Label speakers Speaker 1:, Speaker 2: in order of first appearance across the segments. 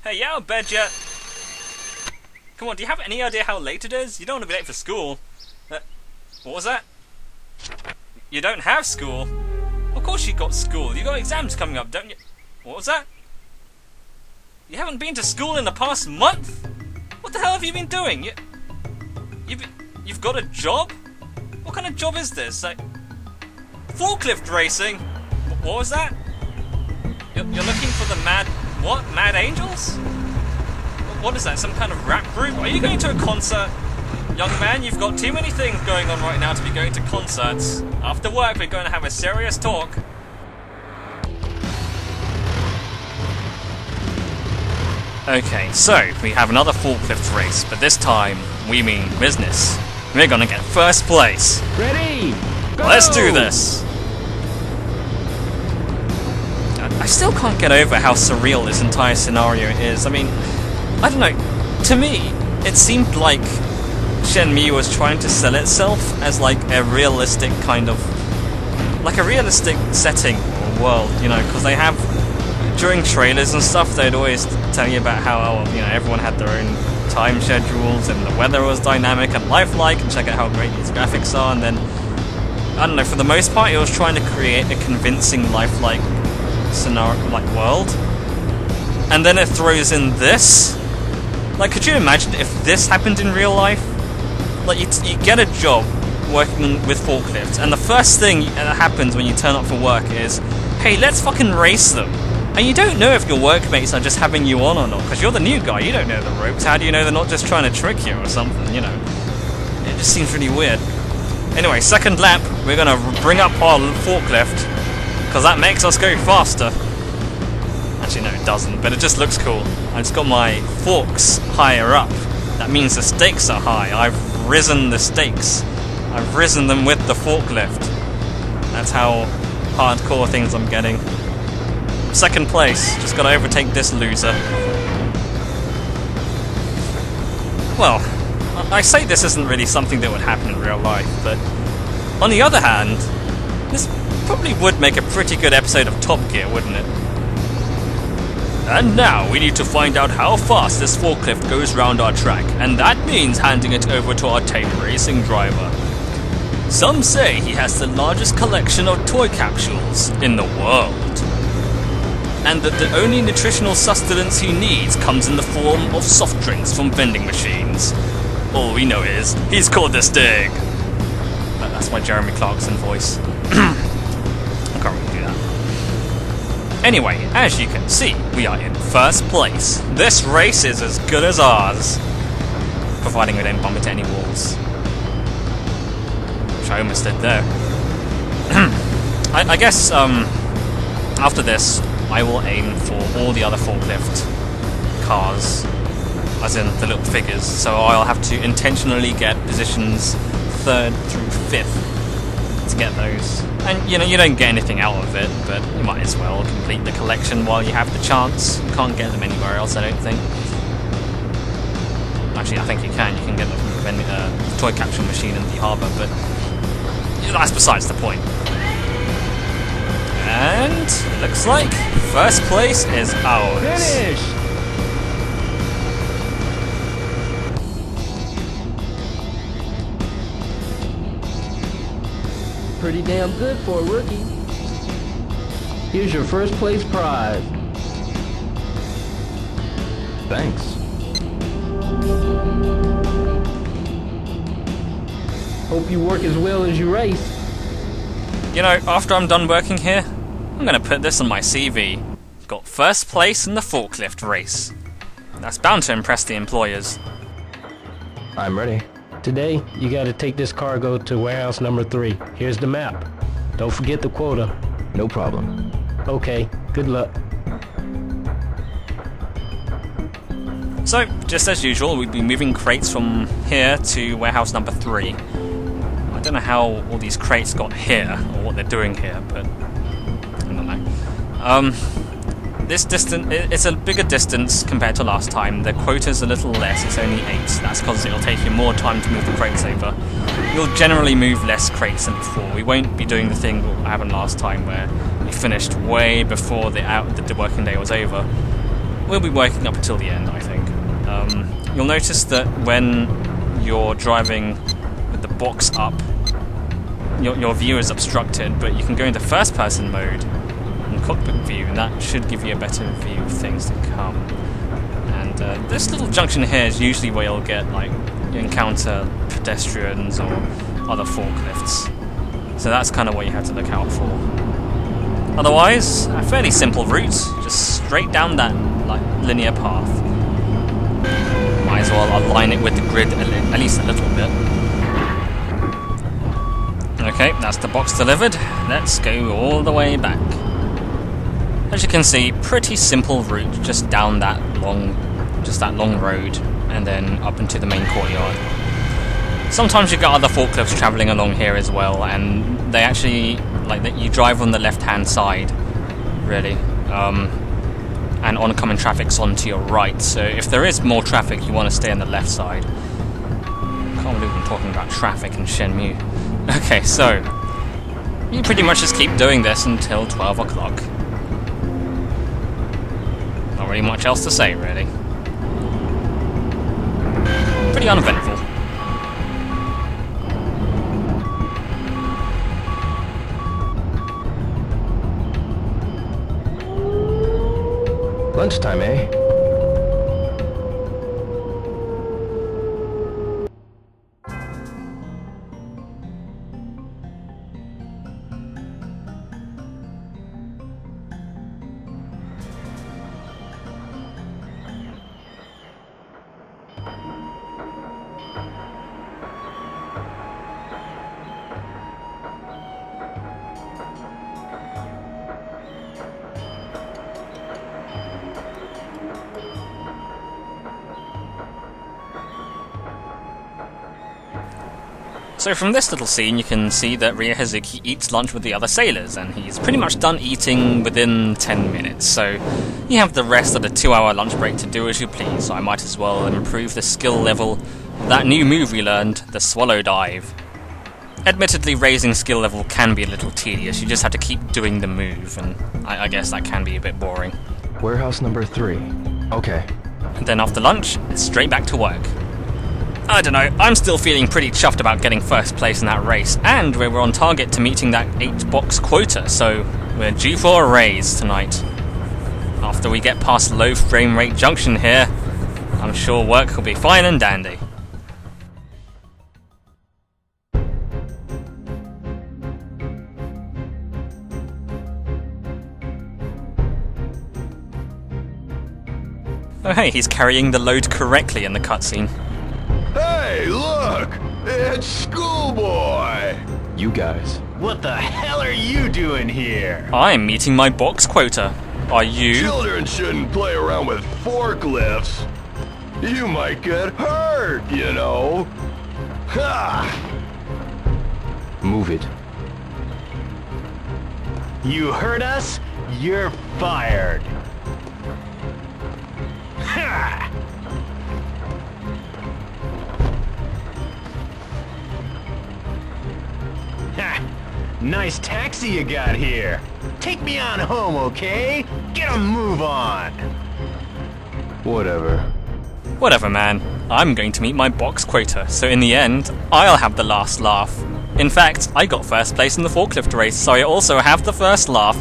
Speaker 1: Hey, yeah, I'll bet ya. Come on, do you have any idea how late it is? You don't want to be late for school. What was that? You don't have school? Of course you got school. You got exams coming up, don't you? What was that? You haven't been to school in the past month? What the hell have you been doing? You've got a job? What kind of job is this? Like, forklift racing? What was that? You're looking for the Mad Angels? What is that, some kind of rap group? Are you going to a concert? Young man, you've got too many things going on right now to be going to concerts. After work, we're going to have a serious talk. Okay, so we have another forklift race, but this time we mean business. We're gonna get first place.
Speaker 2: Ready? Go!
Speaker 1: Let's do this. I still can't get over how surreal this entire scenario is. I mean, I don't know. To me, it seemed like Shenmue was trying to sell itself as like a realistic kind of, like a realistic setting or world, you know, because they have, during trailers and stuff, they'd always tell you about how, you know, everyone had their own time schedules and the weather was dynamic and lifelike, and check out how great these graphics are. And then, I don't know, for the most part, it was trying to create a convincing lifelike scenario, like world. And then it throws in this. Like, could you imagine if this happened in real life? Like, you get a job working with forklifts, and the first thing that happens when you turn up for work is, hey, let's fucking race them. And you don't know if your workmates are just having you on or not, because you're the new guy, you don't know the ropes. How do you know they're not just trying to trick you or something, you know? It just seems really weird. Anyway, second lap, we're going to bring up our forklift, because that makes us go faster. Actually, no, it doesn't, but it just looks cool. I just got my forks higher up. That means the stakes are high. I've risen the stakes. I've risen them with the forklift. That's how hardcore things I'm getting. Second place, just gotta overtake this loser. Well, I say this isn't really something that would happen in real life, but on the other hand, this probably would make a pretty good episode of Top Gear, wouldn't it? And now we need to find out how fast this forklift goes round our track, and that means handing it over to our tame racing driver. Some say he has the largest collection of toy capsules in the world, and that the only nutritional sustenance he needs comes in the form of soft drinks from vending machines. All we know is, he's called the Stig. That's my Jeremy Clarkson voice. I can't really do that. Anyway, as you can see, we are in first place. This race is as good as ours. Providing we don't bump into any walls. Which I almost did there. I guess, after this, I will aim for all the other forklift cars, as in the little figures, so I'll have to intentionally get positions 3rd through 5th to get those. And, you know, you don't get anything out of it, but you might as well complete the collection while you have the chance. You can't get them anywhere else, I don't think. Actually, I think you can. You can get them from the toy capsule machine in the harbour, but that's besides the point. And looks like first place is ours.
Speaker 2: Finish! Pretty damn good for a rookie. Here's your first place prize. Thanks. Hope you work as well as you race.
Speaker 1: You know, after I'm done working here, I'm gonna put this on my CV. Got first place in the forklift race. That's bound to impress the employers.
Speaker 2: I'm ready. Today, you gotta take this cargo to warehouse number 3. Here's the map. Don't forget the quota.
Speaker 3: No problem.
Speaker 2: Okay, good luck.
Speaker 1: So, just as usual, we'd be moving crates from here to warehouse number 3. I don't know how all these crates got here, or what they're doing here, but I don't know. This distance, it's a bigger distance compared to last time. The quota's a little less, it's only 8. That's because it'll take you more time to move the crates over. You'll generally move less crates than before. We won't be doing the thing that happened last time where we finished way before the working day was over. we'll be working up until the end, I think. You'll notice that when you're driving with the box up, your view is obstructed, but you can go into first-person mode and cockpit view, and that should give you a better view of things to come. And this little junction here is usually where you'll get, like, you encounter pedestrians or other forklifts. So that's kind of what you have to look out for. Otherwise, a fairly simple route, just straight down that like linear path. Might as well align it with the grid at least a little bit. Okay, that's the box delivered. Let's go all the way back. As you can see, pretty simple route, just down that long road, and then up into the main courtyard. Sometimes you get other forklifts travelling along here as well, and they actually, like, that you drive on the left-hand side, really, and oncoming traffic's onto your right, so if there is more traffic, you want to stay on the left side. Can't believe I'm talking about traffic in Shenmue. Okay, so, you pretty much just keep doing this until 12 o'clock. Not really much else to say, really. Pretty uneventful.
Speaker 2: Lunchtime, eh?
Speaker 1: So from this little scene you can see that Ryo Hazuki eats lunch with the other sailors, and he's pretty much done eating within 10 minutes, so you have the rest of the 2-hour lunch break to do as you please, so I might as well improve the skill level of that new move we learned, the Swallow Dive. Admittedly, raising skill level can be a little tedious, you just have to keep doing the move, and I guess that can be a bit boring.
Speaker 2: Warehouse number 3. Okay.
Speaker 1: And then after lunch, it's straight back to work. I don't know, I'm still feeling pretty chuffed about getting first place in that race, and we were on target to meeting that 8-box quota, so we're due for a raise tonight. After we get past low frame rate junction here, I'm sure work will be fine and dandy. Oh hey, he's carrying the load correctly in the cutscene.
Speaker 3: Hey, look! It's Schoolboy!
Speaker 2: You guys.
Speaker 4: What the hell are you doing here?
Speaker 1: I'm meeting my box quota. Are you?
Speaker 3: Children shouldn't play around with forklifts. You might get hurt, you know. Ha!
Speaker 2: Move it.
Speaker 4: You heard us? You're fired. Ha! Ha! Nice taxi you got here. Take me on home, okay? Get a move on.
Speaker 2: Whatever.
Speaker 1: Whatever, man. I'm going to meet my box quota, so in the end, I'll have the last laugh. In fact, I got first place in the forklift race, so I also have the first laugh.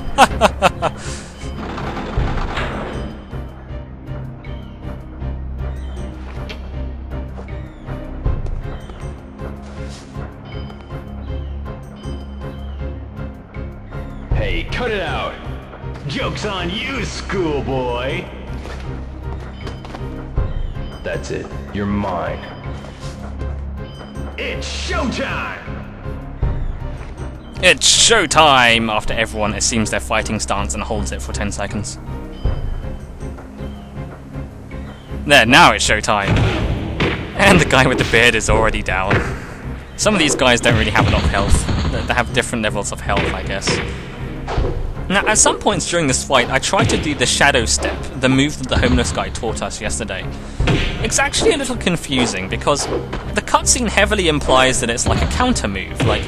Speaker 4: Hey, cut it out. Joke's on you, schoolboy.
Speaker 2: That's it. You're mine.
Speaker 4: It's showtime!
Speaker 1: It's showtime! After everyone assumes their fighting stance and holds it for 10 seconds. There, now it's showtime. And the guy with the beard is already down. Some of these guys don't really have a lot of health. They have different levels of health, I guess. Now, at some points during this fight, I tried to do the shadow step, the move that the homeless guy taught us yesterday. It's actually a little confusing, because the cutscene heavily implies that it's like a counter move, like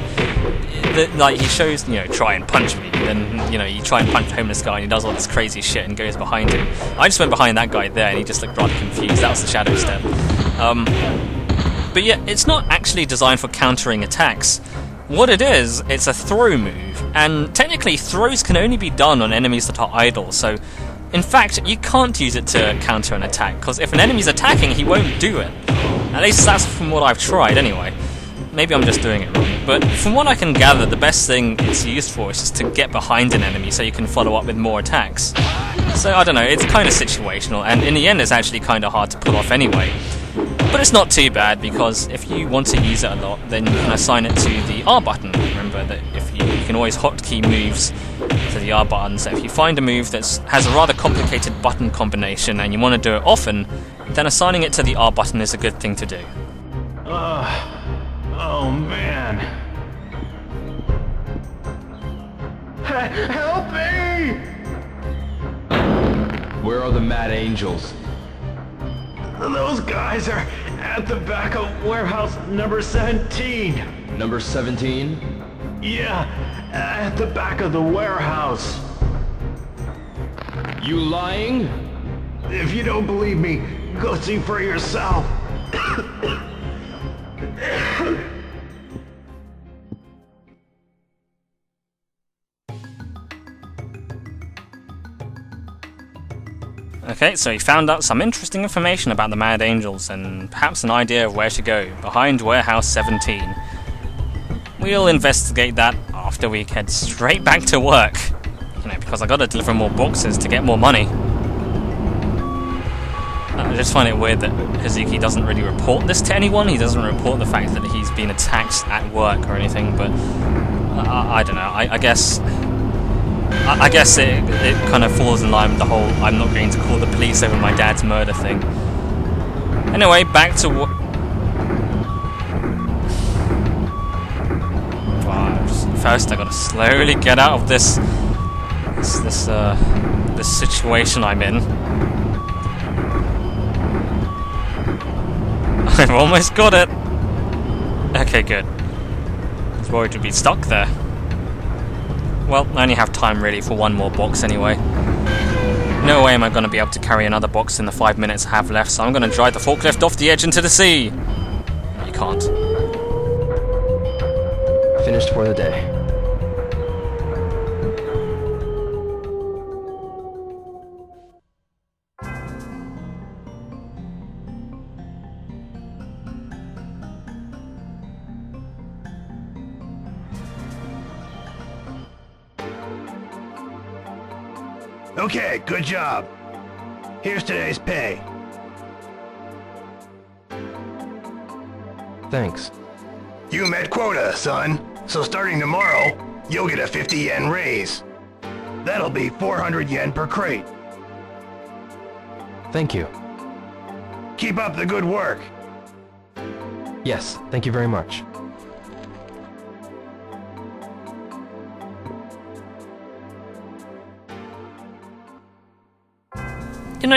Speaker 1: he shows, try and punch me, then, you try and punch the homeless guy and he does all this crazy shit and goes behind him. I just went behind that guy there and he just looked rather confused. That was the shadow step. But yeah, it's not actually designed for countering attacks. What it is, it's a throw move, and technically throws can only be done on enemies that are idle, so in fact you can't use it to counter an attack, because if an enemy's attacking he won't do it. At least that's from what I've tried anyway. Maybe I'm just doing it wrong, but from what I can gather, the best thing it's used for is just to get behind an enemy so you can follow up with more attacks. So I don't know, it's kind of situational, and in the end it's actually kind of hard to pull off anyway. But it's not too bad, because if you want to use it a lot, then you can assign it to the R button. Remember that if you can always hotkey moves to the R button, so if you find a move that has a rather complicated button combination and you want to do it often, then assigning it to the R button is a good thing to do.
Speaker 4: Oh man. Help me!
Speaker 3: Where are the Mad Angels?
Speaker 4: Those guys are at the back of warehouse number 17.
Speaker 3: Number 17?
Speaker 4: Yeah, at the back of the warehouse.
Speaker 3: You lying?
Speaker 4: If you don't believe me, go see for yourself.
Speaker 1: Okay, so he found out some interesting information about the Mad Angels, and perhaps an idea of where to go, behind Warehouse 17. We'll investigate that after we head straight back to work. Because I gotta deliver more boxes to get more money. I just find it weird that Hazuki doesn't really report this to anyone. He doesn't report the fact that he's been attacked at work or anything, but I don't know, I guess it kind of falls in line with the whole I'm not going to call the police over my dad's murder thing. Anyway, back to what... First I gotta slowly get out of this situation I'm in. I've almost got it! Okay, good. I was worried to be stuck there. Well, I only have time really for one more box anyway. No way am I going to be able to carry another box in the 5 minutes I have left, so I'm going to drive the forklift off the edge into the sea! You can't.
Speaker 2: Finished for the day.
Speaker 4: Okay, good job. Here's today's pay.
Speaker 2: Thanks.
Speaker 5: You met quota, son. So starting tomorrow, you'll get a 50 yen raise. That'll be 400 yen per crate.
Speaker 2: Thank you.
Speaker 5: Keep up the good work.
Speaker 2: Yes, thank you very much.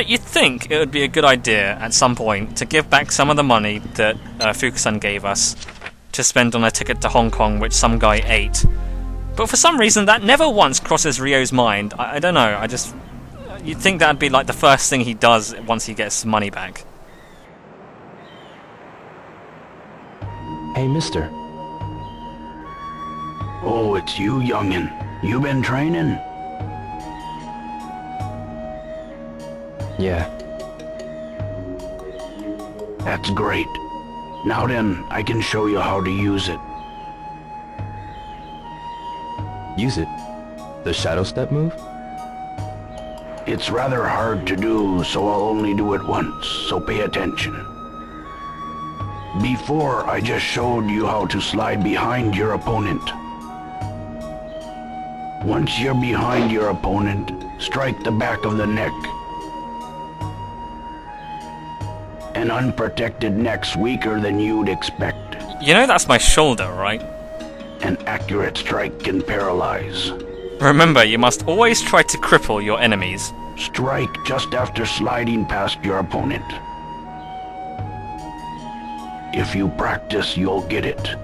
Speaker 1: You'd think it would be a good idea at some point to give back some of the money that Fukusan gave us to spend on a ticket to Hong Kong, which some guy ate. But for some reason, that never once crosses Ryo's mind. I don't know, you'd think that'd be like the first thing he does once he gets some money back.
Speaker 2: Hey, mister.
Speaker 6: Oh, it's you, youngin'. You been training?
Speaker 2: Yeah.
Speaker 6: That's great. Now then, I can show you how to use it.
Speaker 2: Use it? The shadow step move?
Speaker 6: It's rather hard to do, so I'll only do it once, so pay attention. Before, I just showed you how to slide behind your opponent. Once you're behind your opponent, strike the back of the neck. An unprotected neck's weaker than you'd expect.
Speaker 1: That's my shoulder, right?
Speaker 6: An accurate strike can paralyze.
Speaker 1: Remember, you must always try to cripple your enemies.
Speaker 6: Strike just after sliding past your opponent. If you practice, you'll get it.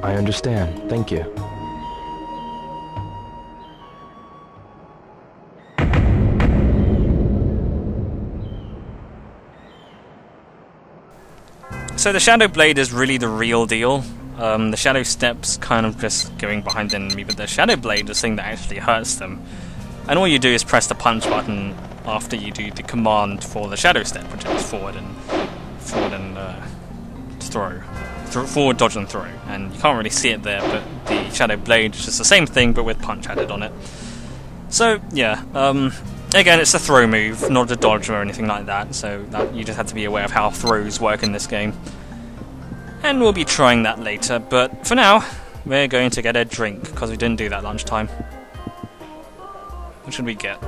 Speaker 2: I understand. Thank you.
Speaker 1: So the Shadow Blade is really the real deal. The Shadow Step's kind of just going behind the enemy, but the Shadow Blade is the thing that actually hurts them. And all you do is press the punch button after you do the command for the Shadow Step, which is forward and throw. Forward, dodge and throw. And you can't really see it there, but the Shadow Blade is just the same thing, but with punch added on it. So, yeah, again, it's a throw move, not a dodge or anything like that, so you just have to be aware of how throws work in this game. And we'll be trying that later, but for now, we're going to get a drink, because we didn't do that lunchtime. What should we get?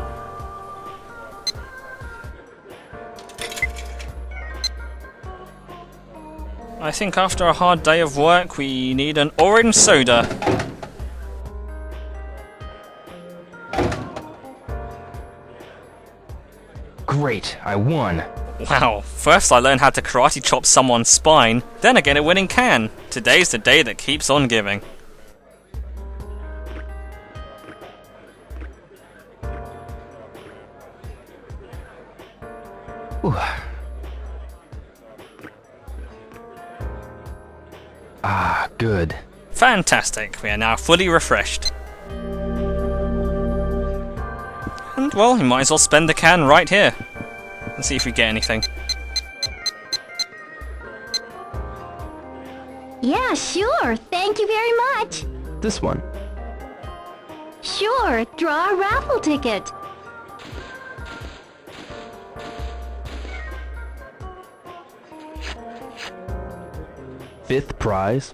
Speaker 1: I think after a hard day of work, we need an orange soda.
Speaker 2: Great, I won.
Speaker 1: Wow, first I learned how to karate chop someone's spine, then I get a winning can. Today's the day that keeps on giving.
Speaker 2: Ooh. Ah, good.
Speaker 1: Fantastic, we are now fully refreshed. And well, you might as well spend the can right here. Let's see if we get anything.
Speaker 7: Yeah, sure. Thank you very much.
Speaker 2: This one.
Speaker 7: Sure, draw a raffle ticket.
Speaker 2: Fifth prize.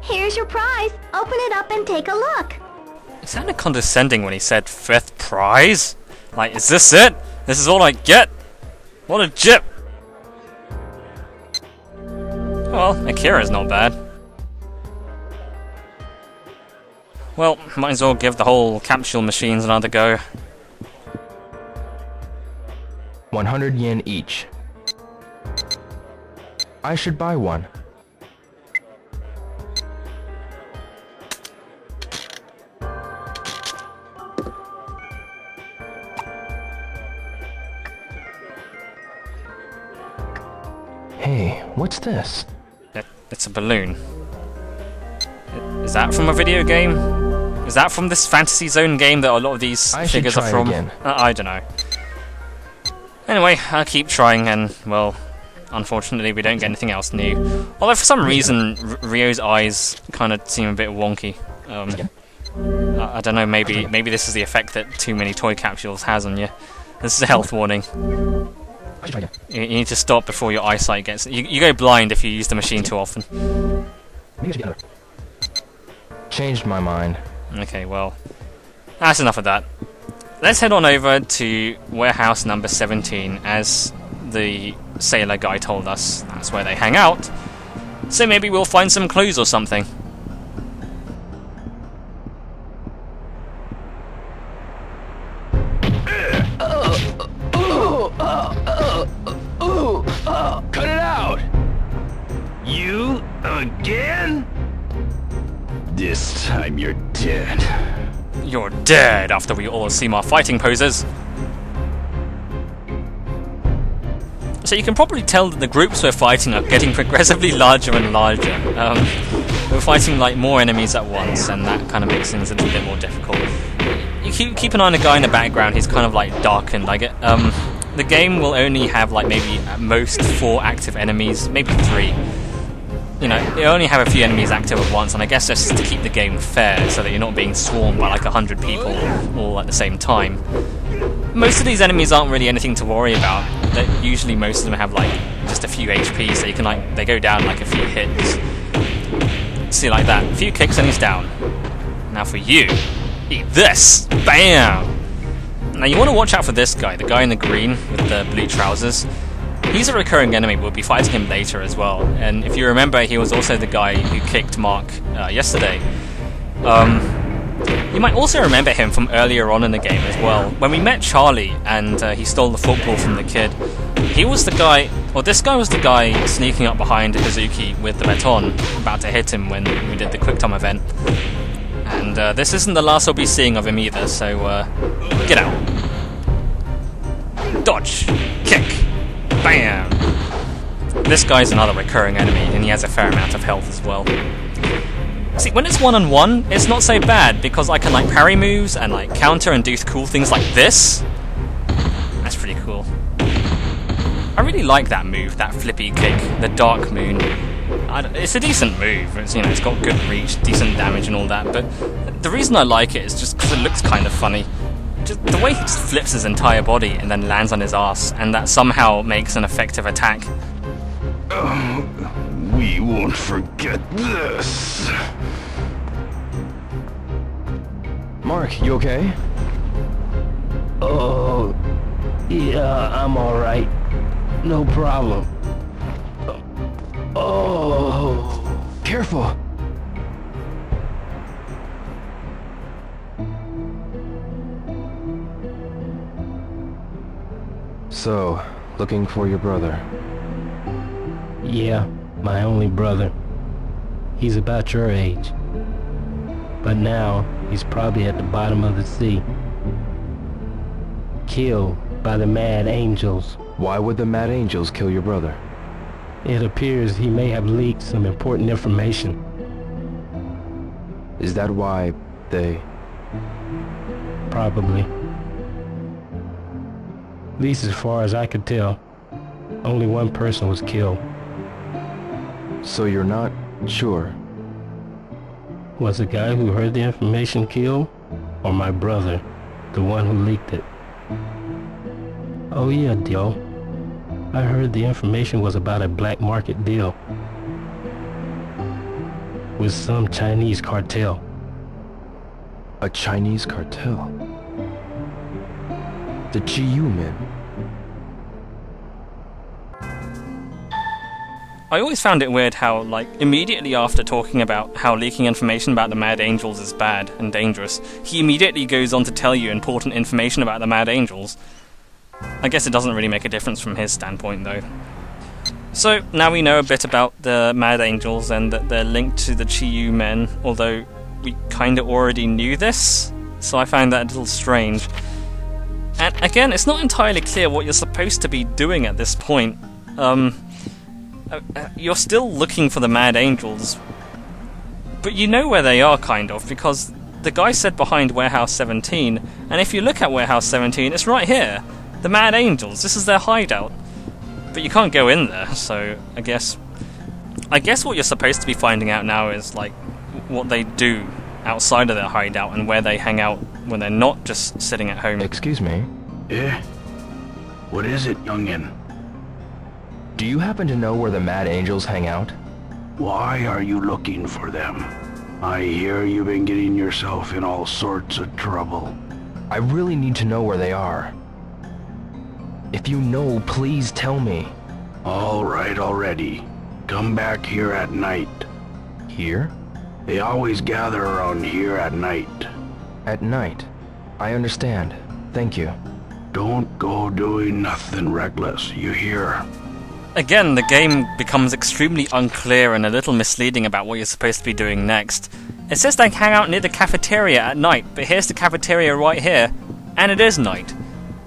Speaker 7: Here's your prize. Open it up and take a look.
Speaker 1: It sounded condescending when he said 5th prize. Like, is this it? This is all I get? What a jip! Well, Akira's not bad. Well, might as well give the whole capsule machines another go.
Speaker 2: 100 yen each. I should buy one. Hey, what's this?
Speaker 1: It's a balloon. Is that from a video game? Is that from this Fantasy Zone game that a lot of these figures are from?
Speaker 2: Again.
Speaker 1: I don't know. Anyway, I'll keep trying and, well, unfortunately we don't get anything else new. Although for some reason Ryo's eyes kind of seem a bit wonky. I don't know, maybe this is the effect that too many toy capsules has on you. This is a health warning. You need to stop before your eyesight gets... You go blind if you use the machine too often.
Speaker 2: Changed my mind.
Speaker 1: Okay, well, that's enough of that. Let's head on over to warehouse number 17, as the sailor guy told us. That's where they hang out. So maybe we'll find some clues or something.
Speaker 3: Cut it out! You again? This time you're dead.
Speaker 1: You're dead after we all see my fighting poses. So you can probably tell that the groups we're fighting are getting progressively larger and larger. We're fighting like more enemies at once, and that kind of makes things a little bit more difficult. You keep an eye on the guy in the background. He's kind of like darkened. The game will only have like maybe at most 4 active enemies, maybe 3. You know, you only have a few enemies active at once, and I guess that's to keep the game fair, so that you're not being swarmed by like 100 people all at the same time. Most of these enemies aren't really anything to worry about. Usually most of them have like just a few HP, so you can like, they go down like a few hits. See, like that, a few kicks and he's down. Now for you, eat this! Bam! Now you want to watch out for this guy, the guy in the green with the blue trousers. He's a recurring enemy, we'll be fighting him later as well. And if you remember, he was also the guy who kicked Mark yesterday. You might also remember him from earlier on in the game as well. When we met Charlie and he stole the football from the kid, he was the guy, or this guy was the guy sneaking up behind Hazuki with the baton, about to hit him when we did the QuickTime event. And this isn't the last we'll be seeing of him either, so get out. Dodge! Kick! Bam! This guy's another recurring enemy, and he has a fair amount of health as well. See, when it's one-on-one, it's not so bad, because I can like parry moves and like counter and do cool things like this. That's pretty cool. I really like that move, that flippy kick, the Dark Moon. It's a decent move. It's, you know, it's got good reach, decent damage and all that, but the reason I like it is just because it looks kind of funny. Just the way he just flips his entire body and then lands on his ass, and that somehow makes an effective attack.
Speaker 3: We won't forget this.
Speaker 8: Mark, you okay?
Speaker 2: Oh, yeah, I'm alright. No problem. Oh,
Speaker 8: Careful! So, looking for your brother.
Speaker 2: yeah, my only brother. He's about your age. But now, he's probably at the bottom of the sea. Killed by the Mad Angels.
Speaker 8: Why would the Mad Angels kill your brother?
Speaker 2: It appears he may have leaked some important information.
Speaker 8: Is that why they...
Speaker 2: Probably. At least as far as I could tell, only one person was killed.
Speaker 8: So you're not sure?
Speaker 2: Was the guy who heard the information killed? Or my brother, the one who leaked it? Oh yeah, Dio. I heard the information was about a black market deal with some Chinese cartel.
Speaker 8: A Chinese cartel? The GU men?
Speaker 1: I always found it weird how, like, immediately after talking about how leaking information about the Mad Angels is bad and dangerous, he immediately goes on to tell you important information about the Mad Angels. I guess it doesn't really make a difference from his standpoint, though. So, now we know a bit about the Mad Angels and that they're linked to the Chi-Yu men, although we kinda already knew this, so I find that a little strange. And again, it's not entirely clear what you're supposed to be doing at this point. You're still looking for the Mad Angels, but you know where they are, kind of, because the guy said behind Warehouse 17, and if you look at Warehouse 17, it's right here. The Mad Angels, this is their hideout. But you can't go in there, so I guess what you're supposed to be finding out now is, like, what they do outside of their hideout and where they hang out when they're not just sitting at home.
Speaker 8: Excuse me?
Speaker 6: Eh? What is it, youngin?
Speaker 8: Do you happen to know where the Mad Angels hang out?
Speaker 6: Why are you looking for them? I hear you've been getting yourself in all sorts of trouble.
Speaker 8: I really need to know where they are. If you know, please tell me.
Speaker 6: All right already. Come back here at night.
Speaker 8: Here?
Speaker 6: They always gather around here at night.
Speaker 8: At night. I understand. Thank you.
Speaker 6: Don't go doing nothing reckless, you hear?
Speaker 1: Again, the game becomes extremely unclear and a little misleading about what you're supposed to be doing next. It says they hang out near the cafeteria at night, but here's the cafeteria right here, and it is night.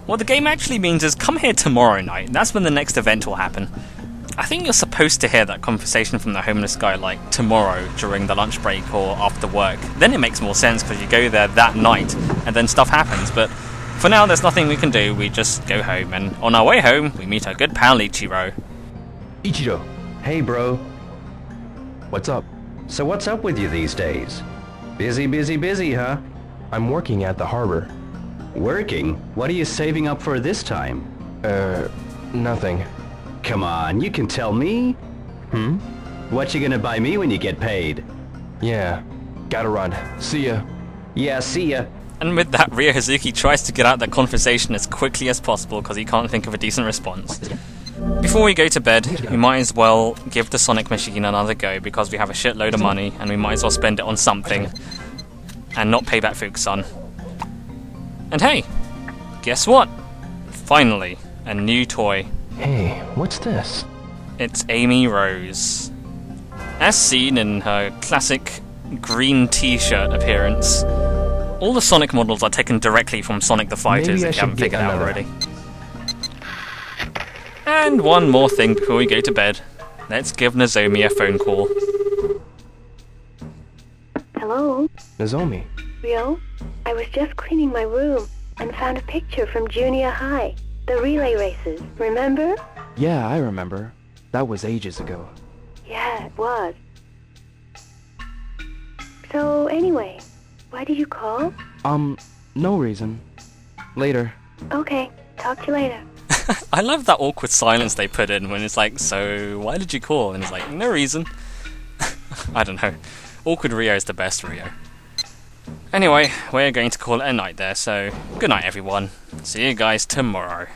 Speaker 1: What the game actually means is come here tomorrow night, that's when the next event will happen. I think you're supposed to hear that conversation from the homeless guy like tomorrow during the lunch break or after work. Then it makes more sense because you go there that night and then stuff happens, but for now there's nothing we can do, we just go home, and on our way home we meet our good pal Ichiro.
Speaker 8: Ichiro. Hey, bro. What's up?
Speaker 9: So what's up with you these days? Busy, huh?
Speaker 8: I'm working at the harbor.
Speaker 9: Working? What are you saving up for this time?
Speaker 8: Nothing.
Speaker 9: Come on, you can tell me. What you gonna buy me when you get paid?
Speaker 8: Yeah. Gotta run. See ya.
Speaker 9: Yeah, see ya.
Speaker 1: And with that, Ryo Hazuki tries to get out that conversation as quickly as possible because he can't think of a decent response. Before we go to bed, we might as well give the Sonic machine another go because we have a shitload of money and we might as well spend it on something. and not Payback Fuke-san. And hey, guess what? Finally, a new toy.
Speaker 8: Hey, what's this?
Speaker 1: It's Amy Rose. As seen in her classic green t-shirt appearance, all the Sonic models are taken directly from Sonic the Fighters, if you haven't figured out already. And one more thing before we go to bed. Let's give Nozomi a phone call.
Speaker 10: Hello?
Speaker 8: Nozomi.
Speaker 10: Rio? I was just cleaning my room and found a picture from junior high. The relay races, remember?
Speaker 8: Yeah, I remember. That was ages ago.
Speaker 10: Yeah, it was. So, anyway, why did you call?
Speaker 8: No reason. Later.
Speaker 10: Okay, talk to you later.
Speaker 1: I love that awkward silence they put in when it's like, so why did you call? And it's like, no reason. I don't know. Awkward Rio is the best Rio. Anyway, we're going to call it a night there, so good night everyone. See you guys tomorrow.